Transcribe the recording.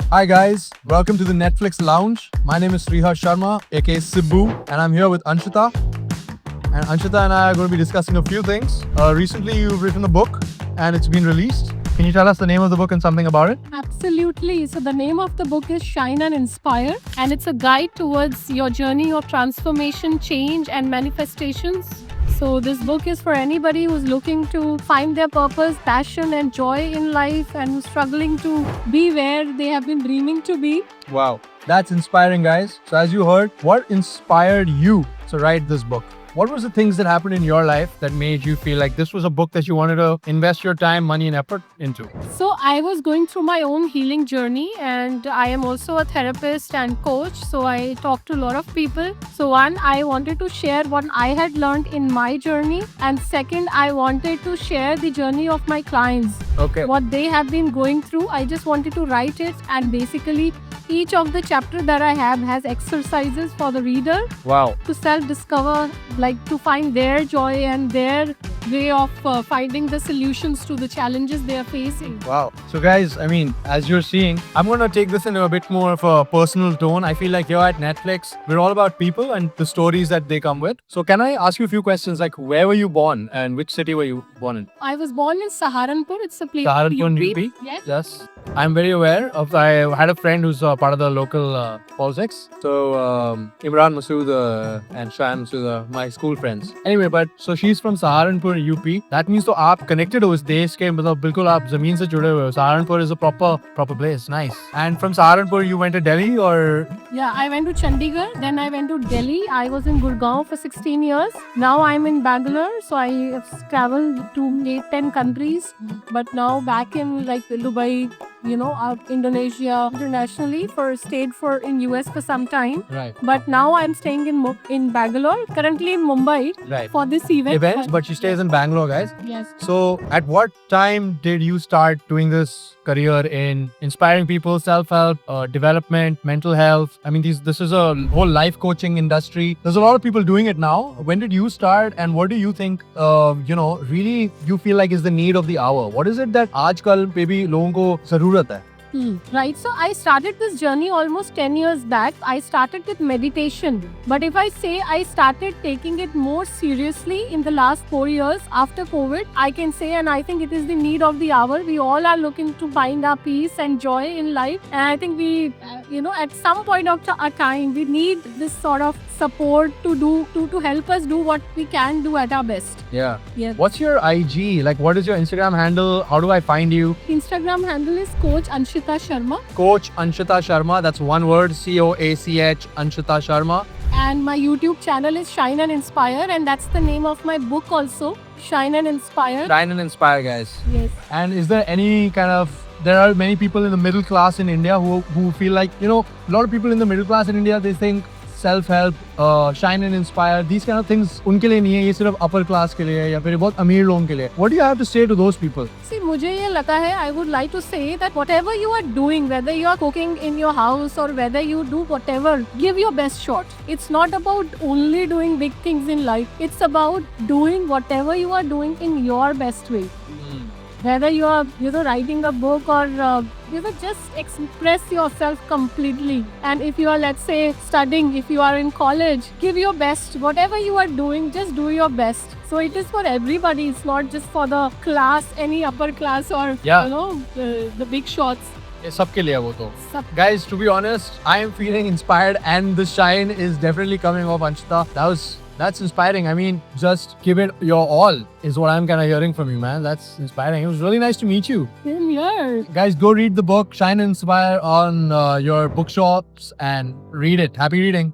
Hi guys, welcome to the Netflix Lounge. My name is Sriha Sharma, aka Sibbu, and I'm here with Anshita. And Anshita and I are going to be discussing a few things. Recently, you've written a book, and it's been released. Can you tell us the name of the book and something about it? Absolutely. So, the name of the book is Shine and Inspire, and it's a guide towards your journey of transformation, change, and manifestations. So, this book is for anybody who's looking to find their purpose, passion, and joy in life, and who's struggling to be where they have been dreaming to be. Wow, that's inspiring, guys. So, as you heard, what inspired you to write this book? What was the things that happened in your life that made you feel like this was a book that you wanted to invest your time, money, and effort into? So, I was going through my own healing journey, and I am also a therapist and coach. So, I talk to a lot of people. So, one, I wanted to share what I had learned in my journey, and second, I wanted to share the journey of my clients, Okay. what they have been going through. I just wanted to write it, and basically, each of the chapter that I have has exercises for the reader Wow. to self-discover, like to find their joy and their way of finding the solutions to the challenges they are facing. Wow. So, guys, I mean, as you're seeing, I'm going to take this into a bit more of a personal tone. I feel like here at Netflix, we're all about people and the stories that they come with. So, can I ask you a few questions like where were you born and which city were you born in? I was born in Saharanpur. It's a place. Saharanpur, UP? Yes. Yes. I'm very aware of. I had a friend who's part of the local politics. So Imran Masood and Shan Masood, my school friends. Anyway, but so she's from Saharanpur, UP. That means तो आप connected हो इस देश के मतलब बिल्कुल आप जमीन से जुड़े हुए हो. Saharanpur is a proper place. Nice. And from Saharanpur you went to Delhi or? Yeah, I went to Chandigarh. Then I went to Delhi. I was in Gurgaon for 16 years. Now I'm in Bangalore. So I have traveled to 8-10 countries. But now back in like Dubai, Indonesia, internationally stayed in US for some time. Right. But now I'm staying in Bangalore, currently in Mumbai Right. for this event. But she stays in Bangalore, guys. Yes. So, at what time did you start doing this career in inspiring people, self-help, development, mental health? I mean, this is a whole life coaching industry. There's a lot of people doing it now. When did you start, and what do you think? Really, you feel like is the need of the hour? What is it that आजकल पे भी लोगों को ज़रूरत है? Right. So I started this journey almost 10 years back. I started with meditation. But if I say I started taking it more seriously in the last 4 years after COVID, I can say, and I think it is the need of the hour. We all are looking to find our peace and joy in life. And I think we, at some point of our time, we need this sort of support to help us do what we can do at our best. Yeah. Yes. What's your IG? Like, what is your Instagram handle? How do I find you? Instagram handle is Coach Anshita Sharma. Coach Anshita Sharma. That's one word. COACH Anshita Sharma. And my YouTube channel is Shine and Inspire, and that's the name of my book also, Shine and Inspire. Shine and inspire, guys. Yes. And is there any kind of, there are many people in the middle class in India who feel like, a lot of people in the middle class in India, they think self-help, shine and inspire, these kind of things उनके लिए नहीं है, ये सिर्फ upper class के लिए है या फिर बहुत अमीर लोगों के लिए. What do you have to say to those people? See, मुझे ये लगता है, I would like to say that whatever you are doing, whether you are cooking in your house or whether you do whatever, give your best shot. It's not about only doing big things in life. It's about doing whatever you are doing in your best way. Whether you are, writing a book or, just express yourself completely. And if you are, let's say, studying, if you are in college, give your best. Whatever you are doing, just do your best. So it is for everybody. It's not just for the class, any upper class or, the big shots. ये सबके लिए है वो तो. सब. Guys, to be honest, I am feeling inspired and the shine is definitely coming off Anshita. That's inspiring. I mean, just give it your all is what I'm kind of hearing from you, man. That's inspiring. It was really nice to meet you. Same here. Guys, go read the book, Shine and Inspire on your bookshops and read it. Happy reading.